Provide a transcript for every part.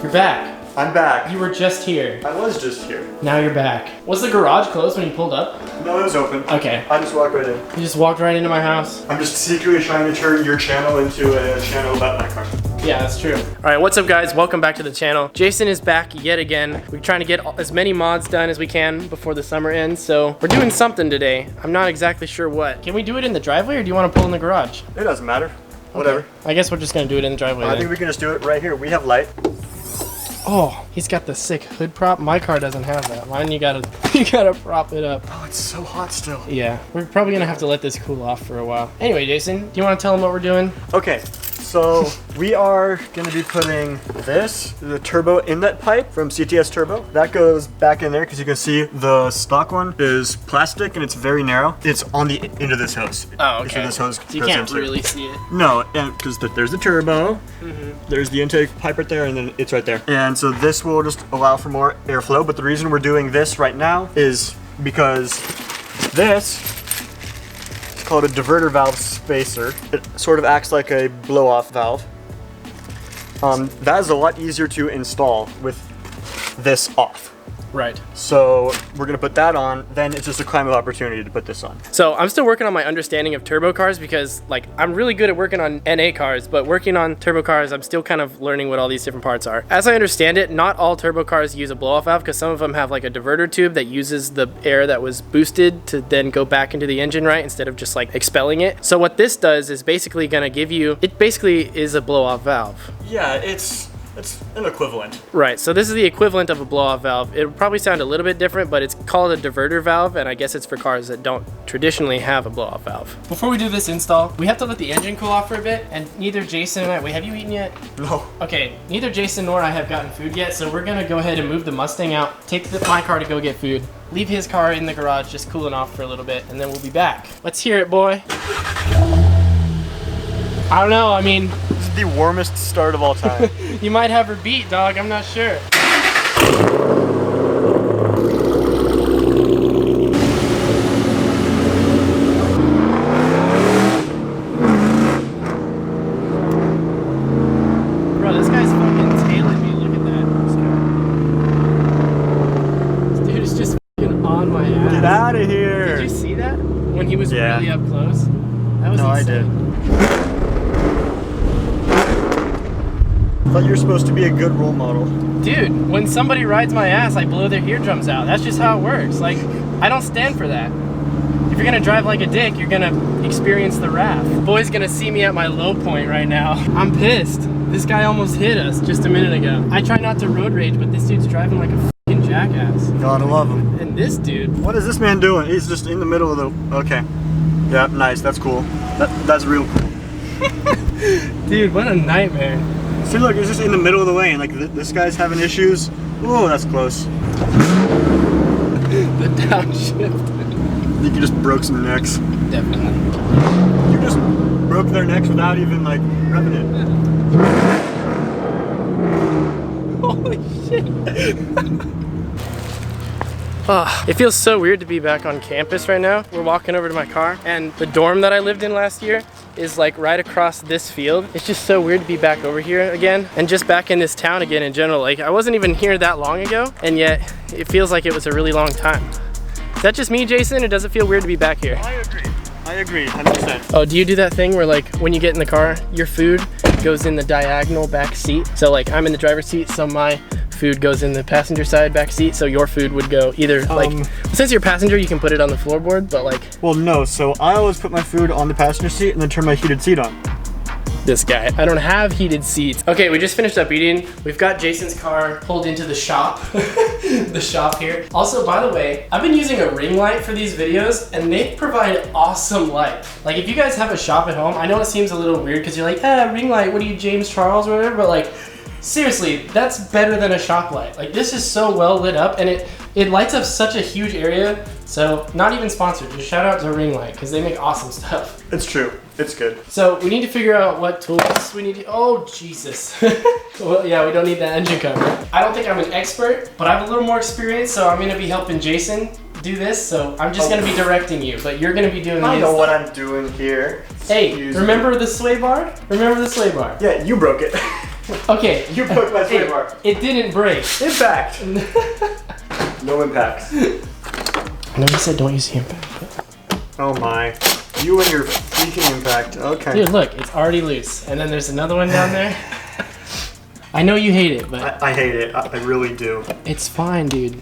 You're back. I'm back. You were just here. I was just here. Now you're back. Was the garage closed when you pulled up? No, it was open. Okay. I just walked right in. You just walked right into my house? I'm just secretly trying to turn your channel into a channel about my car. Yeah, that's true. All right, what's up guys? Welcome back to the channel. Jason is back yet again. We're trying to get as many mods done as we can before the summer ends, so we're doing something today. I'm not exactly sure what. Can we do it in the driveway or do you want to pull in the garage? It doesn't matter. Whatever. Okay. I guess we're just gonna do it in the driveway I then. think we can just do it right here. We have light. Oh, he's got the sick hood prop. My car doesn't have that. Mine, you gotta prop it up. Oh, it's so hot still. Yeah, we're probably gonna have to let this cool off for a while. Anyway, Jason, do you want to tell him what we're doing? Okay, so we are gonna be putting the turbo inlet pipe from CTS Turbo. That goes back in there because you can see the stock one is plastic and it's very narrow. It's on the end of this hose. Oh, okay. So this hose So you goes can't into. really see it. No, and because there's the turbo, there's the intake pipe right there, and then it's right there. And so this will just allow for more airflow, but the reason we're doing this right now is because this is called a diverter valve spacer. It sort of acts like a blow-off valve. That is a lot easier to install with this off. Right. So we're gonna put that on, then it's just a crime of opportunity to put this on. So I'm still working on my understanding of turbo cars because like I'm really good at working on NA cars, but working on turbo cars, I'm still kind of learning what all these different parts are. As I understand it, not all turbo cars use a blow-off valve because some of them have like a diverter tube that uses the air that was boosted to then go back into the engine, right? Instead of just like expelling it. So what this does is basically gonna give you, it basically is a blow-off valve. Yeah, it's an equivalent. Right, so this is the equivalent of a blow-off valve. It would probably sound a little bit different, but it's called a diverter valve, and I guess it's for cars that don't traditionally have a blow-off valve. Before we do this install, we have to let the engine cool off for a bit, and neither Jason and I, wait, have you eaten yet? No. Okay, neither Jason nor I have gotten food yet, so we're gonna go ahead and move the Mustang out, take my car to go get food, leave his car in the garage just cooling off for a little bit, and then we'll be back. Let's hear it, boy. I don't know, I mean... This is the warmest start of all time. You might have her beat, dog, I'm not sure. Bro, this guy's fucking tailing me, look at that. This dude is just fucking on my ass. Get out of here! Did you see that? When he was really up close? That was insane. I did. I thought you were supposed to be a good role model. Dude, when somebody rides my ass, I blow their eardrums out. That's just how it works. Like, I don't stand for that. If you're gonna drive like a dick, you're gonna experience the wrath. Boy's gonna see me at my low point right now. I'm pissed. This guy almost hit us just a minute ago. I try not to road rage, but this dude's driving like a fucking jackass. Gotta love him. And this dude... What is this man doing? He's just in the middle of the... Okay. Yeah, nice. That's cool. That's real cool. Dude, what a nightmare. See, look, he's just in the middle of the lane. Like, this guy's having issues. Oh, that's close. The downshift. I think you just broke some necks. Definitely. You just broke their necks without even, like, revving it. Holy shit. It feels so weird to be back on campus right now. We're walking over to my car, and the dorm that I lived in last year is like right across this field. It's just so weird to be back over here again, and just back in this town again in general. Like, I wasn't even here that long ago, and yet it feels like it was a really long time. Is that just me, Jason, or does it feel weird to be back here? I agree, 100%. Oh, do you do that thing where like when you get in the car, your food goes in the diagonal back seat? So like I'm in the driver's seat, so my food goes in the passenger side back seat, so your food would go either like, since you're a passenger, you can put it on the floorboard, but like... Well, no, so I always put my food on the passenger seat and then turn my heated seat on. This guy, I don't have heated seats. Okay, we just finished up eating. We've got Jason's car pulled into the shop, the shop here. Also, by the way, I've been using a ring light for these videos, and they provide awesome light. Like, if you guys have a shop at home, I know it seems a little weird because you're like, ring light, what are you, James Charles or whatever, but like, seriously, that's better than a shop light. Like, this is so well lit up, and it lights up such a huge area. So, not even sponsored, just shout out to Ring Light, because they make awesome stuff. It's true, it's good. So, we need to figure out what tools we need to, oh Jesus. Well, yeah, we don't need that engine cover. I don't think I'm an expert, but I have a little more experience, so I'm gonna be helping Jason do this, so I'm just gonna be directing you, but you're gonna be doing the I know what I'm doing here. Hey, remember the sway bar? Remember the sway bar? Yeah, you broke it. Okay. You broke my sway bar. It didn't break. Impact. No impacts. No, you said don't use the impact. Oh my. You and your freaking impact. Okay. Dude, look, it's already loose. And then there's another one down there. I know you hate it, but I hate it. I really do. it's fine, dude.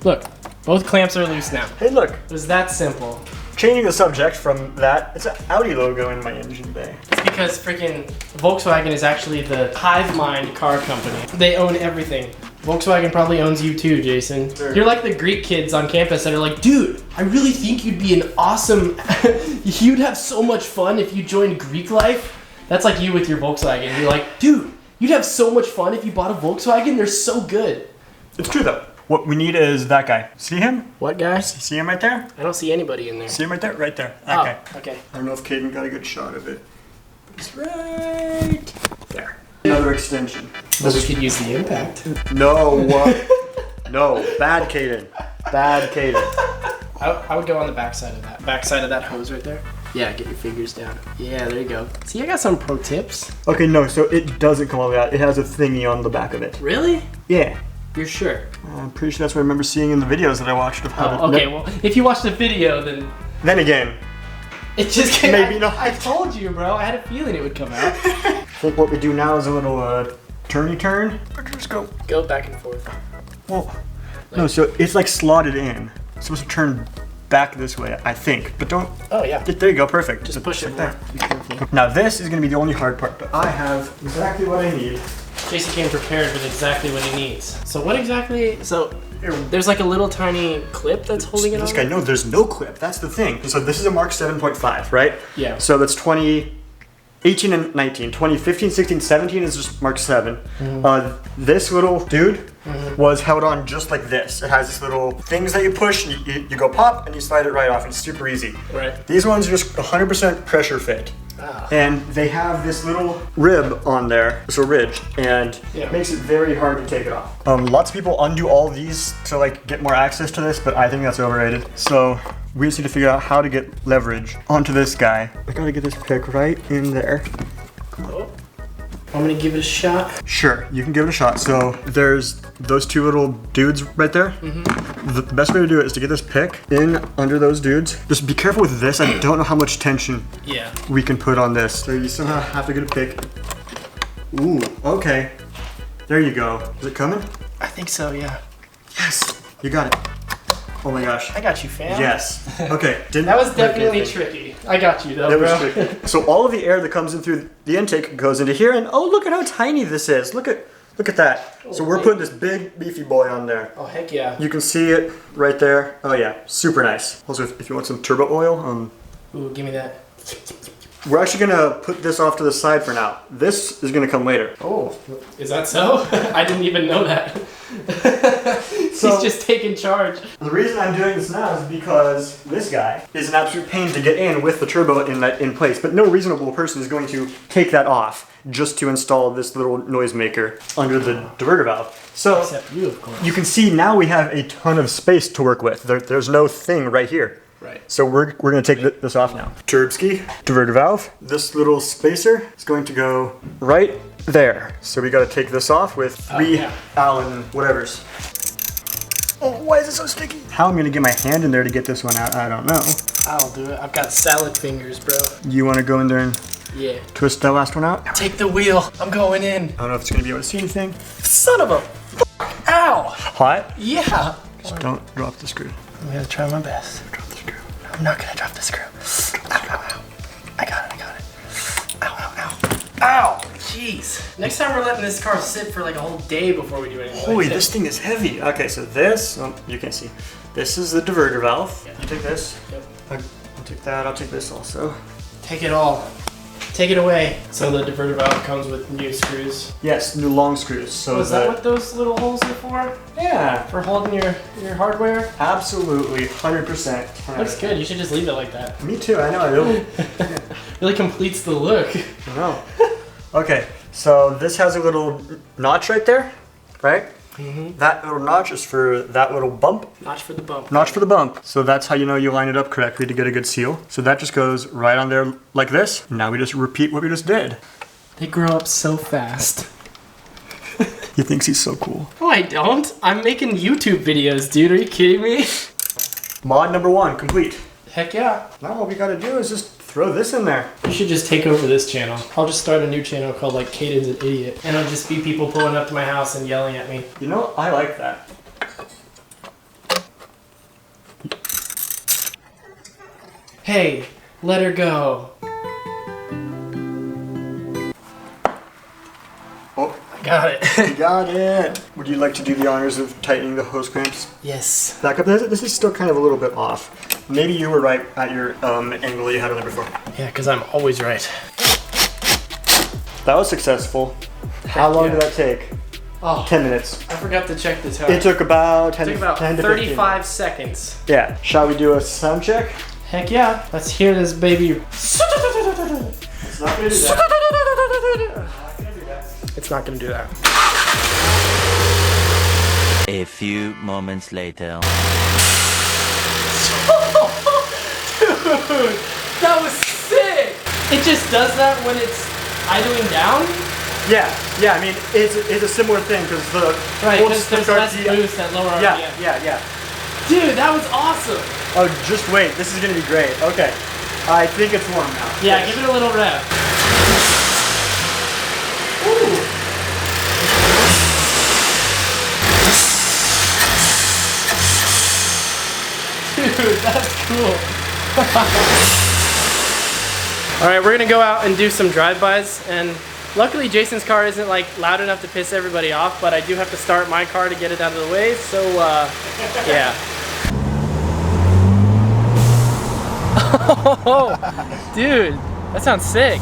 Look, both clamps are loose now. Hey, look. It was that simple. Changing the subject from that, it's an Audi logo in my engine bay. It's because freaking Volkswagen is actually the hive mind car company. They own everything. Volkswagen probably owns you too, Jason. Sure. You're like the Greek kids on campus that are like, dude, I really think you'd be an awesome, you'd have so much fun if you joined Greek life. That's like you with your Volkswagen. You're like, dude, you'd have so much fun if you bought a Volkswagen. They're so good. It's true though. What we need is that guy. See him? What guy? See him right there? I don't see anybody in there. See him right there? Right there. Okay. Oh, okay. I don't know if Kaidan got a good shot of it. It's right there. Another extension. Well, we could use the impact. No. No. Bad Kaidan. Bad Kaidan. I would go on the backside of that. Backside of that hose right there. Yeah, get your fingers down. Yeah, there you go. See, I got some pro tips. Okay, no. So it doesn't come all the way out. It has a thingy on the back of it. Really? Yeah. You're sure? I'm pretty sure that's what I remember seeing in the videos that I watched of how. Oh, okay. Well, if you watch the video, then Then again, it just came. Maybe not. I told you, bro. I had a feeling it would come out. I think what we do now is a little turny turn. Just go. Go back and forth. Well, no. So it's like slotted in. It's supposed to turn back this way, I think. But don't. Oh yeah. There you go. Perfect. Just push it more. Be careful. Now this is going to be the only hard part, but I have exactly what I need. Jason came prepared with exactly what he needs. So what exactly? So there's like a little tiny clip that's holding it on. This guy, no, there's no clip. That's the thing. So this is a Mark 7.5, right? Yeah. So that's 2018 and 19. 2015, 16, 17 is just Mark 7. Mm-hmm. This little dude was held on just like this. It has this little things that you push, and you go pop, and you slide it right off. It's super easy. Right. These ones are just 100% pressure fit. Ah. And they have this little rib on there, so ridge, and it makes it very hard to take it off. Lots of people undo all these to like get more access to this, but I think that's overrated. So we just need to figure out how to get leverage onto this guy. I gotta get this pick right in there. Oh. I'm gonna give it a shot. Sure, you can give it a shot. So there's those two little dudes right there. The best way to do it is to get this pick in under those dudes. Just be careful with this. I don't know how much tension we can put on this. So you somehow have to get a pick. Ooh, okay. There you go. Is it coming? I think so, yeah. Yes, you got it. Oh my gosh. I got you, fam. Yes. Okay. That was definitely tricky. I got you though, That was bro. tricky. So all of the air that comes in through the intake goes into here, and oh, look at how tiny this is. Look at that. So we're putting this big beefy boy on there. Oh heck yeah. You can see it right there. Oh yeah, super nice. Also, if you want some turbo oil, Ooh, give me that. we're actually gonna put this off to the side for now. This is gonna come later. Oh, is that so? I didn't even know that. He's just taking charge. The reason I'm doing this now is because this guy is an absolute pain to get in with the turbo in place, but no reasonable person is going to take that off just to install this little noisemaker under the diverter valve. So Except you, of course. you can see now we have a ton of space to work with. There's no thing right here. Right. So we're going to take this off now. Turbski, diverter valve. This little spacer is going to go right there. So we got to take this off with 3 Allen whatevers. Oh, why is it so sticky? How I'm going to get my hand in there to get this one out, I don't know. I'll do it. I've got salad fingers, bro. You want to go in there and twist that last one out? Take the wheel. I'm going in. I don't know if it's going to be able to see anything. Son of a Ow. Hot? Yeah. Just don't drop the screw. I'm going to try my best. Drop the screw. I'm not going to drop the screw. Ow, ow, ow. I got it. Ow, ow, ow. Ow. Jeez. Next time we're letting this car sit for like a whole day before we do anything. Holy, this thing is heavy. Okay, so this, you can see. This is the diverter valve. Yeah. You take this. Yep. I'll take that. I'll take this also. Take it all. Take it away. So the diverter valve comes with new screws. Yes, new long screws. So is that what those little holes are for? Yeah. For holding your hardware? Absolutely, 100%. Looks good. You should just leave it like that. Me too. I know. I do. Really completes the look. I know. Okay, so this has a little notch right there, right? That little notch is for that little bump. Notch for the bump. Notch for the bump. So that's how you know you line it up correctly to get a good seal. So that just goes right on there like this. Now we just repeat what we just did. They grow up so fast. He thinks he's so cool. No, I don't. I'm making YouTube videos, dude. Are you kidding me? Mod number 1 complete. Heck yeah. Now all we gotta do is just throw this in there. You should just take over this channel. I'll just start a new channel called like Kaidan's an Idiot. And it'll just be people pulling up to my house and yelling at me. You know, I like that. Hey, let her go. Oh, I got it. you got it. Would you like to do the honors of tightening the hose clamps? Yes. Back up. This is still kind of a little bit off. Maybe you were right at your angle you had on there before. Yeah, because I'm always right. That was successful. How long did that take? Oh, 10 minutes. I forgot to check the time. It took about 10 It took about 10 to 35 15. seconds. Yeah. Shall we do a sound check? Heck yeah. Let's hear this baby. It's not gonna do that. It's not gonna do that. A few moments later. Dude, that was sick. It just does that when it's idling down? Yeah, I mean, it's a similar thing because the Right, old because there's Stuttgart less boost at lower Yeah, RPM. yeah. Dude, that was awesome. Oh, just wait. This is gonna be great. Okay. I think it's warm now. Yeah, Yes. give it a little rev. Ooh. Dude, that's cool. All right, we're gonna go out and do some drive-bys, and luckily Jason's car isn't like loud enough to piss everybody off, but I do have to start my car to get it out of the way, so yeah. Oh, dude, that sounds sick.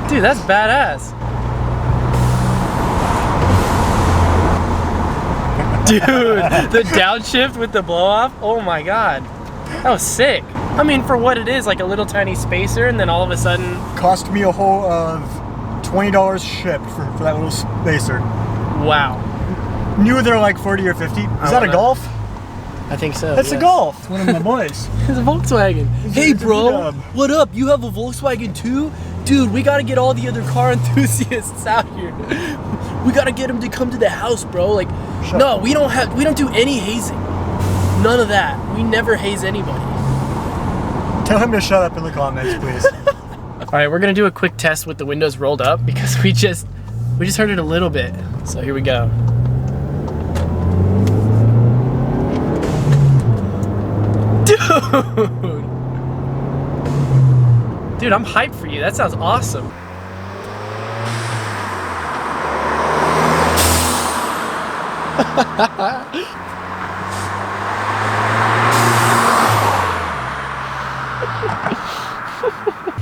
Dude, that's badass. Dude, the downshift with the blow off, oh my god. That was sick. I mean, for what it is, like a little tiny spacer, and then all of a sudden... Cost me a whole of $20 shipped for that little spacer. Wow. New they're like 40 or 50. Is that a Golf? I think so. That's yes. a Golf. It's one of my boys. It's a Volkswagen. Hey bro, what up? You have a Volkswagen too? Dude, we gotta get all the other car enthusiasts out here. We gotta get them to come to the house, bro. Like, no, we don't do any hazing. None of that. We never haze anybody. Tell him to shut up in the comments, please. All right, we're gonna do a quick test with the windows rolled up because we just heard it a little bit. So here we go. Dude, I'm hyped for you. That sounds awesome.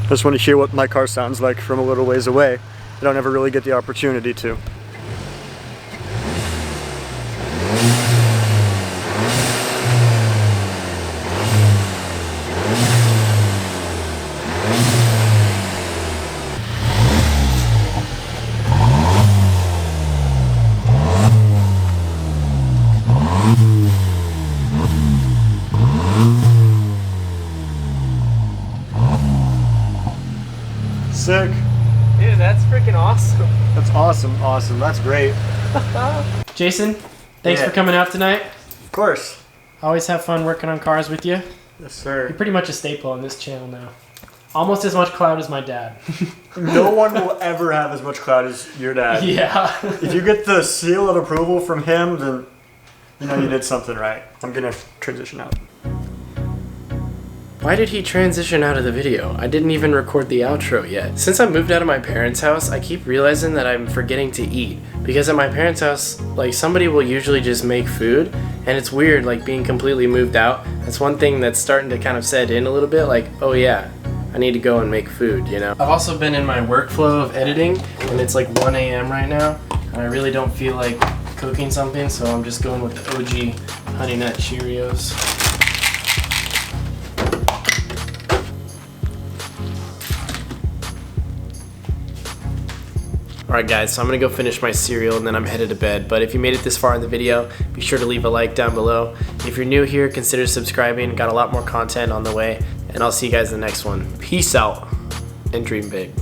I just want to hear what my car sounds like from a little ways away. I don't ever really get the opportunity to. Sick. Dude, that's freaking awesome. That's awesome. That's great. Jason, thanks for coming out tonight. Of course. I always have fun working on cars with you. Yes, sir. You're pretty much a staple on this channel now. Almost as much clout as my dad. No one will ever have as much clout as your dad. Yeah. If you get the seal of approval from him, then you know you did something right. I'm gonna transition out. Why did he transition out of the video? I didn't even record the outro yet. Since I moved out of my parents' house, I keep realizing that I'm forgetting to eat. Because at my parents' house, like, somebody will usually just make food, and it's weird, like, being completely moved out. That's one thing that's starting to kind of set in a little bit, like, oh yeah, I need to go and make food, you know? I've also been in my workflow of editing, and it's like 1 a.m. right now, and I really don't feel like cooking something, so I'm just going with the OG Honey Nut Cheerios. Alright guys, so I'm gonna go finish my cereal and then I'm headed to bed. But if you made it this far in the video, be sure to leave a like down below. If you're new here, consider subscribing. Got a lot more content on the way. And I'll see you guys in the next one. Peace out. and dream big.